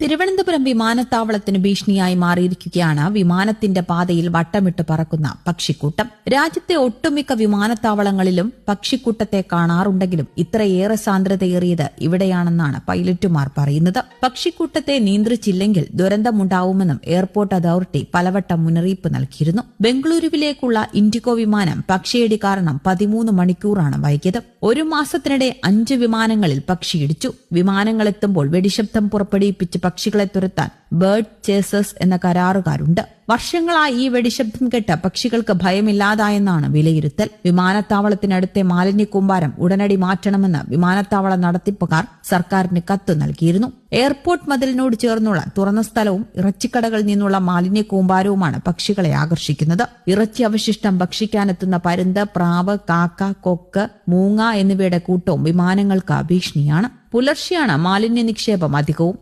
തിരുവനന്തപുരം വിമാനത്താവളത്തിന് ഭീഷണിയായി മാറിയിരിക്കുകയാണ് വിമാനത്തിന്റെ പാതയിൽ വട്ടമിട്ട് പറക്കുന്ന പക്ഷിക്കൂട്ടം. രാജ്യത്തെ ഒട്ടുമിക്ക വിമാനത്താവളങ്ങളിലും പക്ഷിക്കൂട്ടത്തെ കാണാറുണ്ടെങ്കിലും ഇത്രയേറെ സാന്ദ്രതയേറിയത് ഇവിടെയാണെന്നാണ് പൈലറ്റുമാർ പറയുന്നത്. പക്ഷിക്കൂട്ടത്തെ നിയന്ത്രിച്ചില്ലെങ്കിൽ ദുരന്തമുണ്ടാവുമെന്നും എയർപോർട്ട് അതോറിറ്റി പലവട്ടം മുന്നറിയിപ്പ് നൽകിയിരുന്നു. ബംഗളൂരുവിലേക്കുള്ള ഇൻഡിഗോ വിമാനം പക്ഷിയിടി കാരണം 13 മണിക്കൂറാണ് വൈകിയത്. ഒരു മാസത്തിനിടെ 5 വിമാനങ്ങളിൽ പക്ഷിയിടിച്ചു. വിമാനങ്ങളെത്തുമ്പോൾ വെടിശബ്ദം പുറപ്പെടുവിപ്പിച്ച് പക്ഷികളെ തുരത്താൻ ബേർഡ് ചേസേഴ്സ് എന്ന കരാറുകാരുണ്ട്. വർഷങ്ങളായി ഈ വെടിശബ്ദം കേട്ട് പക്ഷികൾക്ക് ഭയമില്ലാതായെന്നാണ് വിലയിരുത്തൽ. വിമാനത്താവളത്തിനടുത്തെ മാലിന്യ കൂമ്പാരം ഉടനടി മാറ്റണമെന്ന് വിമാനത്താവള നടത്തിപ്പുകാർ സർക്കാരിന് കത്ത് നൽകിയിരുന്നു. എയർപോർട്ട് മതിലിനോട് ചേർന്നുള്ള തുറന്ന സ്ഥലവും ഇറച്ചിക്കടകളിൽ നിന്നുള്ള മാലിന്യ കൂമ്പാരവുമാണ് പക്ഷികളെ ആകർഷിക്കുന്നത്. ഇറച്ചി അവശിഷ്ടം ഭക്ഷിക്കാനെത്തുന്ന പരുന്ത്, പ്രാവ്, കാക്ക, കൊക്ക്, മൂങ്ങ എന്നിവയുടെ കൂട്ടവും വിമാനങ്ങൾക്ക് ഭീഷണിയാണ്. പുലർച്ചെയാണ് മാലിന്യ നിക്ഷേപം അധികവും.